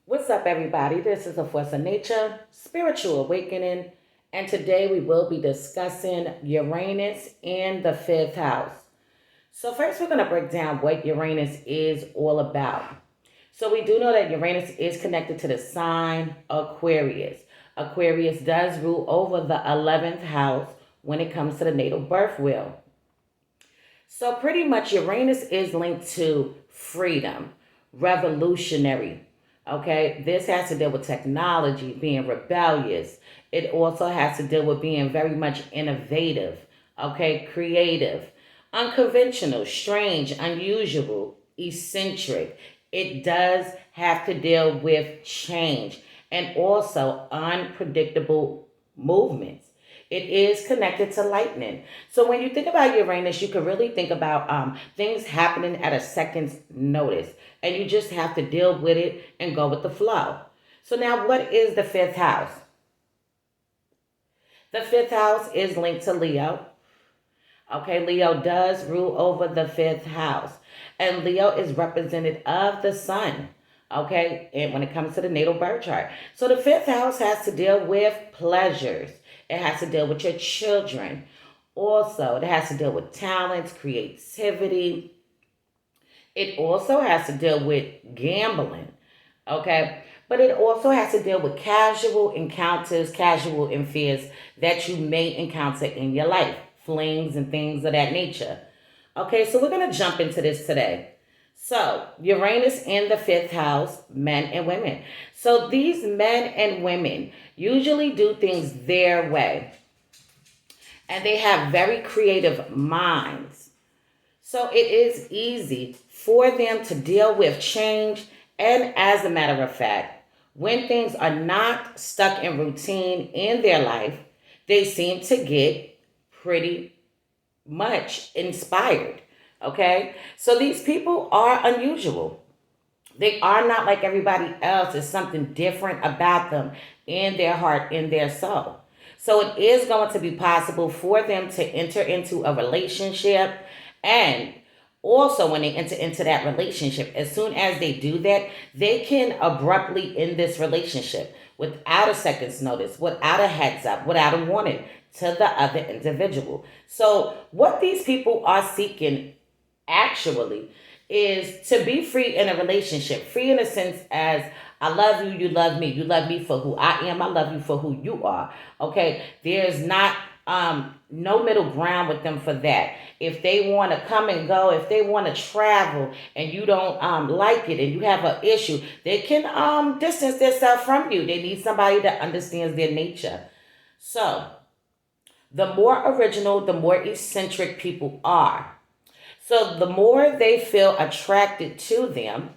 What's up, everybody? This is a Force of Nature Spiritual Awakening, and today we will be discussing Uranus in the fifth house. So, first, we're going to break down what Uranus is all about. So, we do know that Uranus is connected to the sign Aquarius. Aquarius does rule over the 11th house when it comes to the natal birth wheel. So, pretty much, Uranus is linked to freedom, revolutionary. Okay, this has to deal with technology, being rebellious. It also has to deal with being very much innovative, okay, creative, unconventional, strange, unusual, eccentric. It does have to deal with change and also unpredictable movements. It is connected to lightning. So when you think about Uranus, you can really think about things happening at a second's notice. And you just have to deal with it and go with the flow. So now what is the fifth house? The fifth house is linked to Leo. Okay, Leo does rule over the fifth house. And Leo is representative of the sun. Okay, and when it comes to the natal birth chart. So the fifth house has to deal with pleasures. It has to deal with your children. Also, it has to deal with talents, creativity. It also has to deal with gambling. Okay. But it also has to deal with casual encounters, casual affairs that you may encounter in your life, flings and things of that nature. Okay, so we're going to jump into this today. So, Uranus in the fifth house, men and women. So, these men and women usually do things their way, and they have very creative minds. So, it is easy for them to deal with change. And as a matter of fact, when things are not stuck in routine in their life, they seem to get pretty much inspired. Okay, so these people are unusual. They are not like everybody else. There's something different about them in their heart, in their soul. So it is going to be possible for them to enter into a relationship. And also, when they enter into that relationship, as soon as they do that, they can abruptly end this relationship without a second's notice, without a heads up, without a warning to the other individual. So what these people are seeking actually is to be free in a relationship. Free in a sense as I love you, you love me. You love me for who I am. I love you for who you are. Okay? There's not no middle ground with them for that. If they want to come and go, if they want to travel and you don't like it and you have an issue, they can distance themselves from you. They need somebody that understands their nature. So, the more original, the more eccentric people are. So the more they feel attracted to them,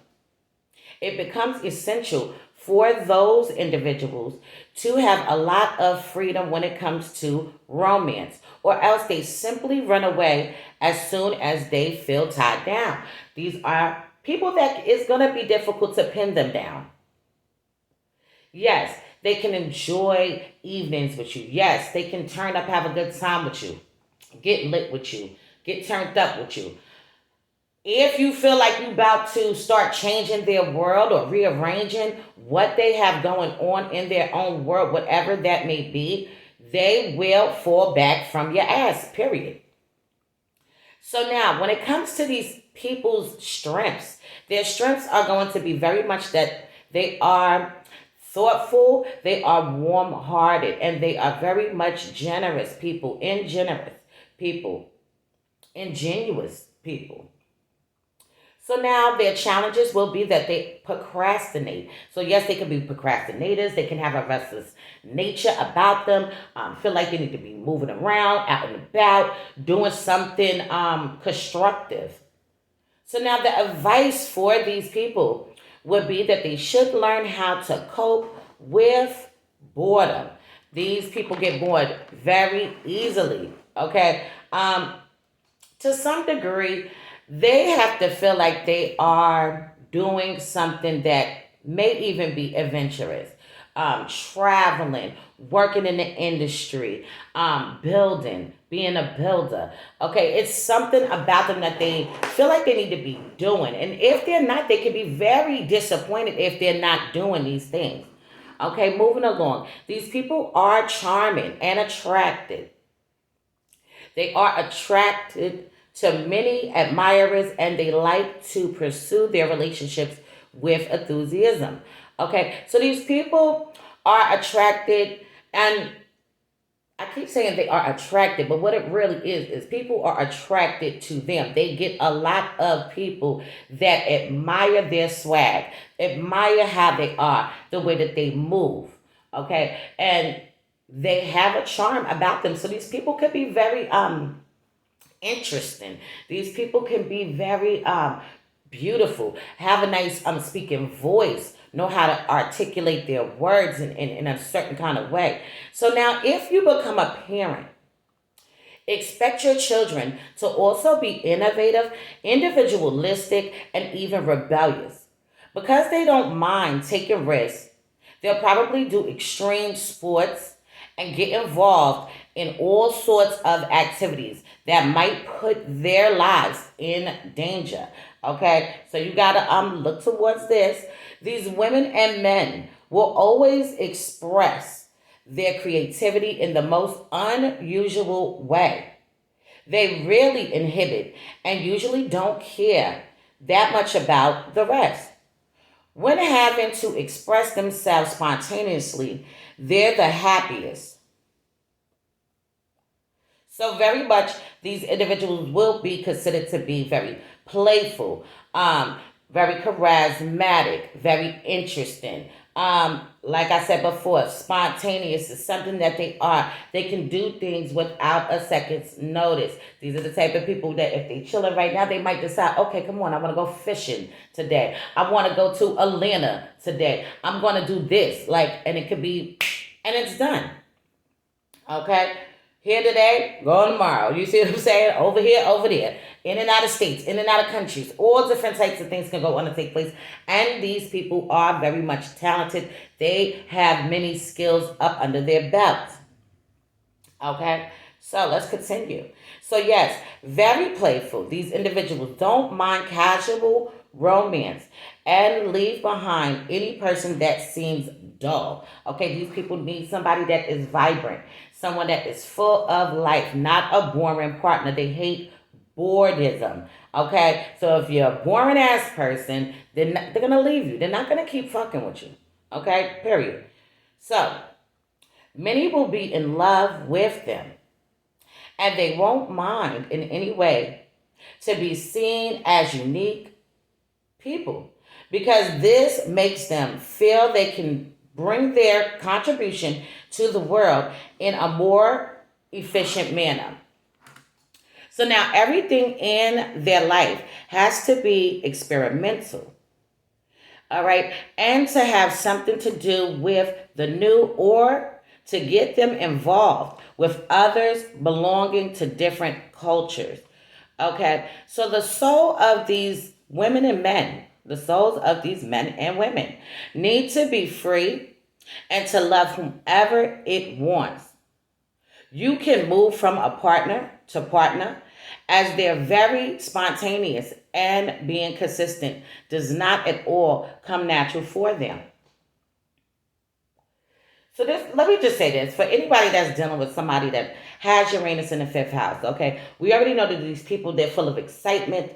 it becomes essential for those individuals to have a lot of freedom when it comes to romance, or else they simply run away as soon as they feel tied down. These are people that it's going to be difficult to pin them down. Yes, they can enjoy evenings with you. Yes, they can turn up, have a good time with you, get lit with you, get turned up with you. If you feel like you're about to start changing their world or rearranging what they have going on in their own world, whatever that may be, they will fall back from your ass, period. So now, when it comes to these people's strengths, their strengths are going to be very much that they are thoughtful, they are warm-hearted, and they are very much generous people, ingenuous people. So now their challenges will be that they procrastinate. So yes, they can be procrastinators. They can have a restless nature about them. Feel like they need to be moving around, out and about, doing something constructive. So now the advice for these people would be that they should learn how to cope with boredom. These people get bored very easily. Okay. To some degree, they have to feel like they are doing something that may even be adventurous. traveling, working in the industry, building, being a builder. Okay, it's something about them that they feel like they need to be doing. And if they're not, they can be very disappointed if they're not doing these things. Okay, moving along. These people are charming and attracted. They are attracted to many admirers and they like to pursue their relationships with enthusiasm. Okay, so these people are attracted, and I keep saying they are attracted, but what it really is people are attracted to them. They get a lot of people that admire their swag, admire how they are, the way that they move. Okay, and they have a charm about them. So these people could be very interesting. These people can be very beautiful, have a nice speaking voice, know how to articulate their words in a certain kind of way. So now if you become a parent, expect your children to also be innovative, individualistic, and even rebellious. Because they don't mind taking risks, they'll probably do extreme sports and get involved in all sorts of activities that might put their lives in danger. Okay, so you gotta look towards this. These women and men will always express their creativity in the most unusual way. They really inhibit and usually don't care that much about the rest. When having to express themselves spontaneously, they're the happiest. So very much these individuals will be considered to be very playful, very charismatic, very interesting. Like I said before, spontaneous is something that they are. They can do things without a second's notice. These are the type of people that if they chilling right now, they might decide, okay, come on, I want to go fishing today. I want to go to Atlanta today. I'm going to do this. And it could be, and it's done. Okay? Here today, gone tomorrow. You see what I'm saying? Over here, over there. In and out of states, in and out of countries. All different types of things can go on and take place. And these people are very much talented. They have many skills up under their belt. Okay? So let's continue. So yes, very playful. These individuals don't mind casual romance and leave behind any person that seems dull. Okay, these people need somebody that is vibrant, someone that is full of life, not a boring partner. They hate boredom. Okay, so if you're a boring ass person, they're gonna leave you. They're not gonna keep fucking with you. Okay, period. So many will be in love with them, and they won't mind in any way to be seen as unique people because this makes them feel they can bring their contribution to the world in a more efficient manner. So now everything in their life has to be experimental. All right. And to have something to do with the new or to get them involved with others belonging to different cultures. Okay. So the soul of these women and men, the souls of these men and women need to be free and to love whomever it wants. You can move from a partner to partner as they're very spontaneous and being consistent does not at all come natural for them. So let me just say this for anybody that's dealing with somebody that has Uranus in the fifth house. Okay, we already know that these people, they're full of excitement.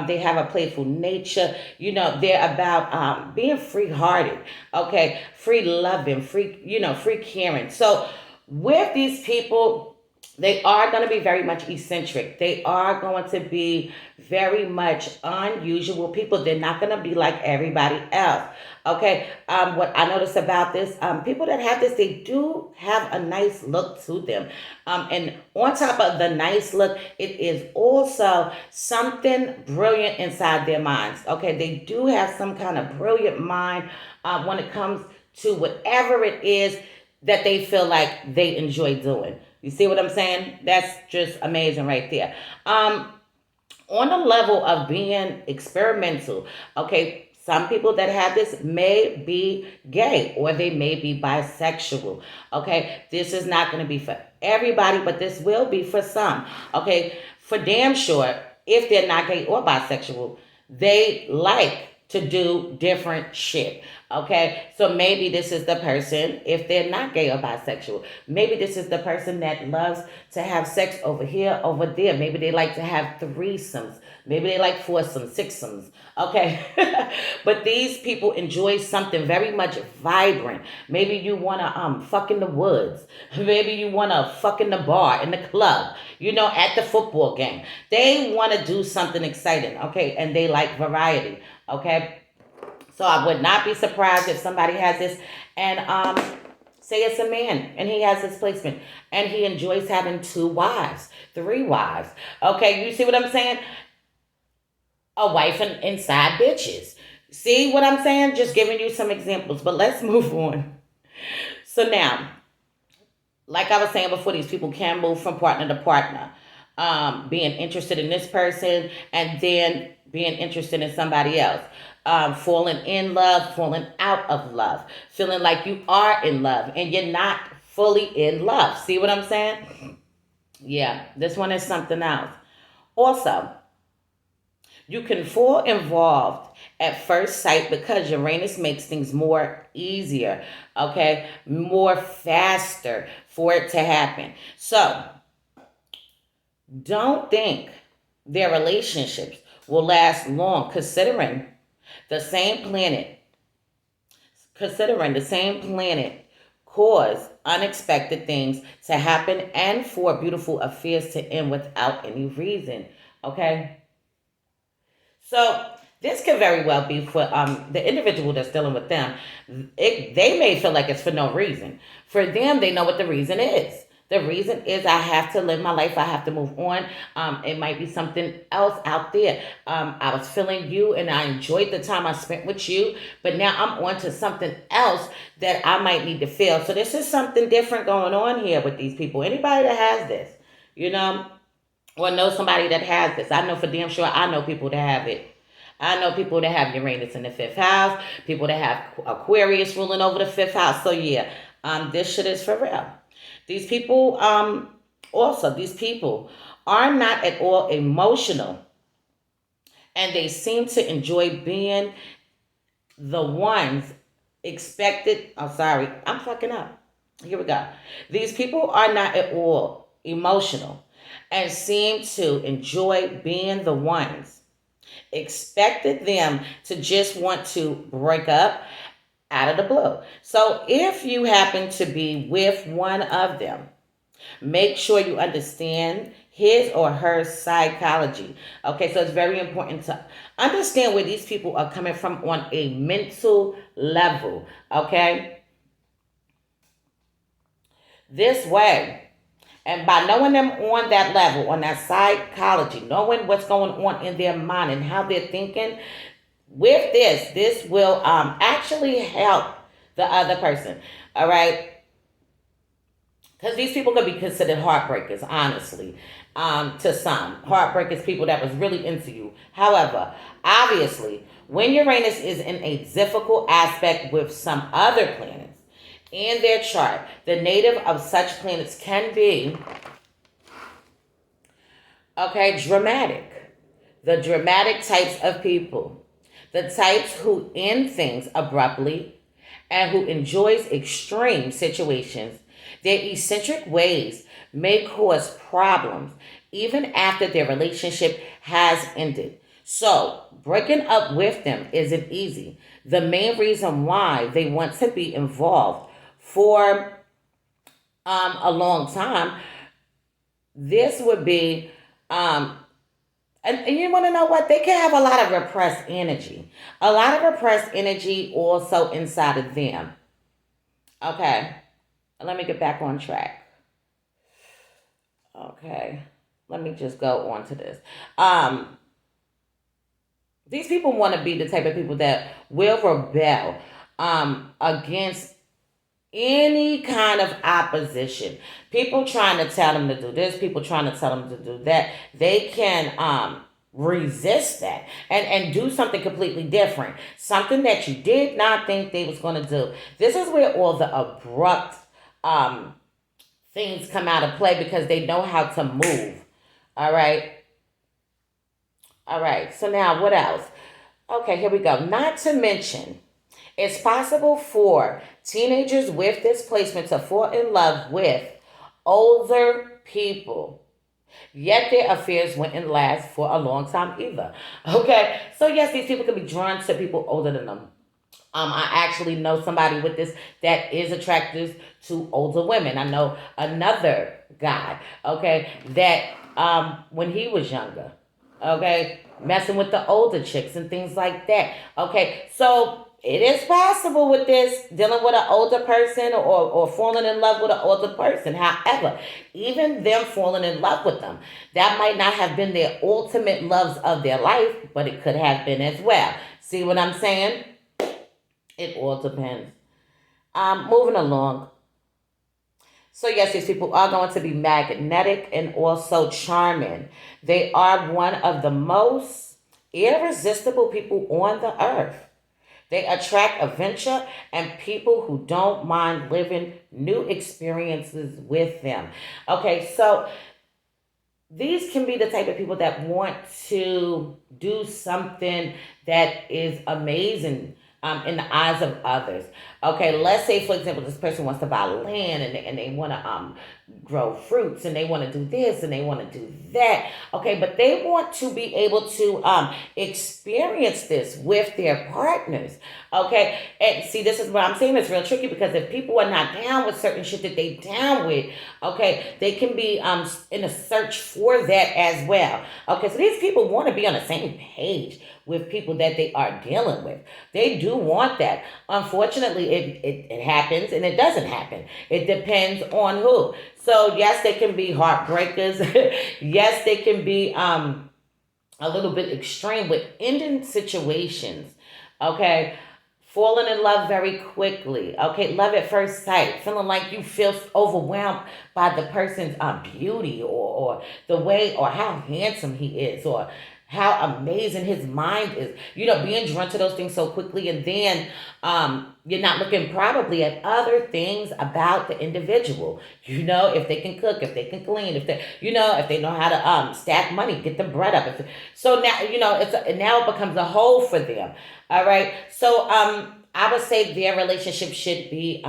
They have a playful nature. They're about being free hearted. Okay, free loving, free caring. So with these people, they are going to be very much eccentric. They are going to be very much unusual people. They're not going to be like everybody else. Okay. What I notice about this, people that have this, they do have a nice look to them. And on top of the nice look, it is also something brilliant inside their minds. Okay. They do have some kind of brilliant mind when it comes to whatever it is that they feel like they enjoy doing. You see what I'm saying? That's just amazing right there. On the level of being experimental, okay, Some people that have this may be gay or they may be bisexual. Okay, this is not going to be for everybody, but this will be for some. Okay, for damn sure, if they're not gay or bisexual, they like to do different shit. Okay, so maybe this is the person, if they're not gay or bisexual, maybe this is the person that loves to have sex over here, over there. Maybe they like to have threesomes. Maybe they like foursomes, sixsomes. Okay, but these people enjoy something very much vibrant. Maybe you wanna fuck in the woods. Maybe you wanna fuck in the bar, in the club. At the football game. They wanna do something exciting. Okay, and they like variety. Okay, so I would not be surprised if somebody has this and say it's a man and he has this placement and he enjoys having 2 wives, 3 wives. Okay, you see what I'm saying? A wife and inside bitches. See what I'm saying? Just giving you some examples, but let's move on. So now, like I was saying before, these people can move from partner to partner. Being interested in this person and then being interested in somebody else. Falling in love, falling out of love, feeling like you are in love and you're not fully in love. See what I'm saying? Yeah, this one is something else. Also, you can fall involved at first sight because Uranus makes things more easier, okay? More faster for it to happen. So, don't think their relationships will last long the same planet considering the same planet cause unexpected things to happen and for beautiful affairs to end without any reason. Okay, so this could very well be for the individual that's dealing with them. They may feel like it's for no reason. For them, they know what the reason is. The reason is I have to live my life. I have to move on. It might be something else out there. I was feeling you and I enjoyed the time I spent with you, but now I'm on to something else that I might need to feel. So this is something different going on here with these people. Anybody that has this, or know somebody that has this. I know for damn sure I know people that have it. I know people that have Uranus in the 5th house, people that have Aquarius ruling over the 5th house. So yeah, this shit is for real. These people, these people are not at all emotional and they seem to enjoy being the ones expected. Oh, sorry, I'm fucking up. Here we go. These people are not at all emotional and seem to enjoy being the ones expected them to just want to break up out of the blue. So if you happen to be with one of them, make sure you understand his or her psychology. Okay, so it's very important to understand where these people are coming from on a mental level. Okay, this way, and by knowing them on that level, on that psychology, knowing what's going on in their mind and how they're thinking, with this will actually help the other person. All right, because these people could be considered heartbreakers, honestly. To some, heartbreakers, people that was really into you. However, obviously, when Uranus is in a difficult aspect with some other planets in their chart, the native of such planets can be, dramatic. The dramatic types of people. The types who end things abruptly and who enjoys extreme situations. Their eccentric ways may cause problems even after their relationship has ended. So, breaking up with them isn't easy. The main reason why they want to be involved for a long time, this would be, and you want to know what? They can have a lot of repressed energy. A lot of repressed energy also inside of them. Okay. Let me get back on track. Okay. Let me just go on to this. These people want to be the type of people that will rebel against any kind of opposition. People trying to tell them to do this, people trying to tell them to do that. They can resist that and do something completely different, something that you did not think they was going to do. This is where all the abrupt um things come out of play, because they know how to move. All right. All right. So now what else? Okay, here we go. Not to mention, it's possible for teenagers with displacement to fall in love with older people, yet their affairs wouldn't last for a long time either. Okay, so yes, these people can be drawn to people older than them. I actually know somebody with this that is attracted to older women. I know another guy, okay, that when he was younger, okay, messing with the older chicks and things like that. Okay, so it is possible with this, dealing with an older person, or falling in love with an older person. However, even them falling in love with them, that might not have been their ultimate loves of their life, but it could have been as well. See what I'm saying? It all depends. Moving along. So yes, these people are going to be magnetic and also charming. They are one of the most irresistible people on the earth. They attract adventure and people who don't mind living new experiences with them. Okay, so these can be the type of people that want to do something that is amazing in the eyes of others. Okay, let's say, for example, this person wants to buy land, and they want to grow fruits, and they want to do this and they want to do that. Okay, but they want to be able to experience this with their partners. Okay, and see, this is what I'm saying. It's real tricky, because if people are not down with certain shit that they down with, okay, they can be in a search for that as well. Okay, so these people want to be on the same page with people that they are dealing with. They do want that. Unfortunately, it happens and it doesn't happen. It depends on who. So yes, they can be heartbreakers. Yes, they can be a little bit extreme with ending situations. Okay. Falling in love very quickly. Okay. Love at first sight. Feeling like you feel overwhelmed by the person's beauty, or the way, or how handsome he is, or how amazing his mind is. You know, being drawn to those things so quickly, and then you're not looking probably at other things about the individual. You know, if they can cook, if they can clean, if they, you know, if they know how to stack money, get the bread up. So now, you know, now it becomes a whole for them. All right. So I would say their relationship should be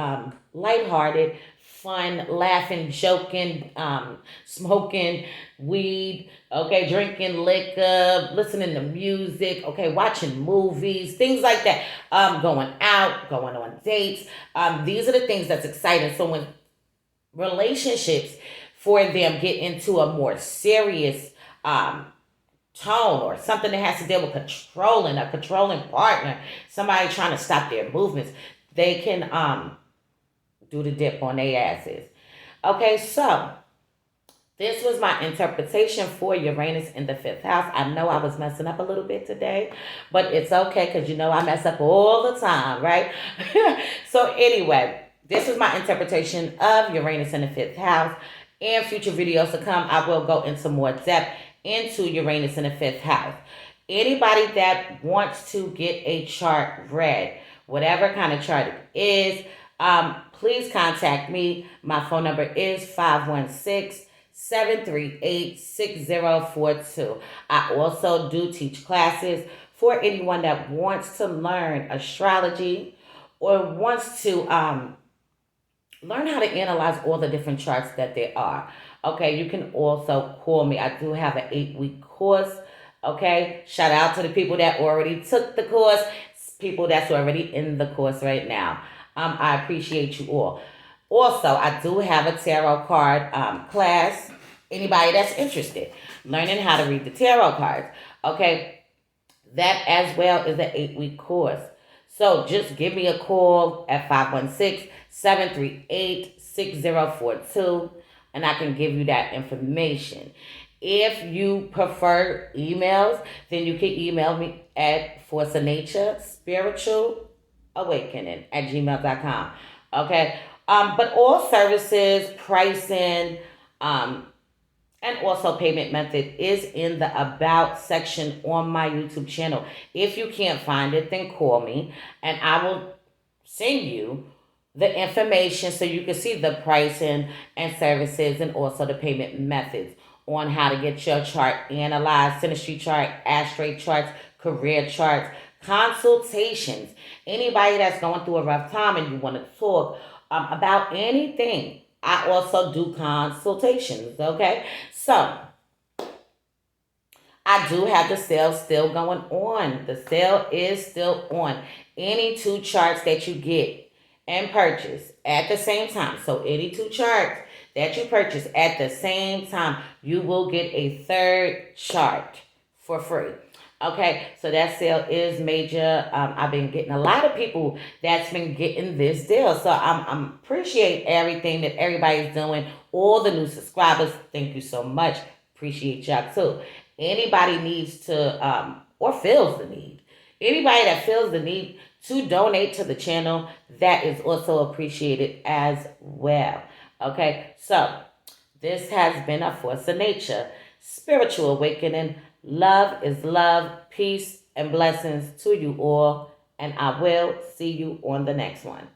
lighthearted, fun, laughing, joking, smoking weed, okay, drinking liquor, listening to music, okay, watching movies, things like that, going out, going on dates. These are the things that's exciting. So when relationships for them get into a more serious tone, or something that has to deal with controlling, a controlling partner, somebody trying to stop their movements, they can do the dip on their asses. Okay, so this was my interpretation for Uranus in the fifth house. I know I was messing up a little bit today, but it's okay, because you know I mess up all the time, right? So anyway, this is my interpretation of Uranus in the fifth house. In future videos to come, I will go into more depth into Uranus in the fifth house. Anybody that wants to get a chart read, whatever kind of chart it is, please contact me. My phone number is 516-738-6042. I also do teach classes for anyone that wants to learn astrology, or wants to learn how to analyze all the different charts that there are. Okay, you can also call me. I do have an 8-week course. Okay, shout out to the people that already took the course, people that's already in the course right now. I appreciate you all. Also, I do have a tarot card class. Anybody that's interested, learning how to read the tarot cards. Okay, that as well is an 8-week course. So just give me a call at 516-738-6042, and I can give you that information. If you prefer emails, then you can email me at forceofnaturespiritualawakenin@gmail.com. Okay. But all services, pricing, And also, payment method is in the About section on my YouTube channel. If you can't find it, then call me and I will send you the information so you can see the pricing and services and also the payment methods on how to get your chart analyzed, synastry chart, astray charts, career charts, consultations. Anybody that's going through a rough time and you want to talk about anything, I also do consultations, okay? So, I do have the sale still going on. The sale is still on. Any two charts that you get and purchase at the same time. So any two charts that you purchase at the same time, you will get a third chart for free. Okay, so that sale is major. I've been getting a lot of people that's been getting this deal. So I'm appreciate everything that everybody's doing. All the new subscribers, thank you so much. Appreciate y'all too. Anybody needs to or feels the need. Anybody that feels the need to donate to the channel, that is also appreciated as well. Okay, so this has been a Force of Nature Spiritual Awakening. Love is love, peace, and blessings to you all. And I will see you on the next one.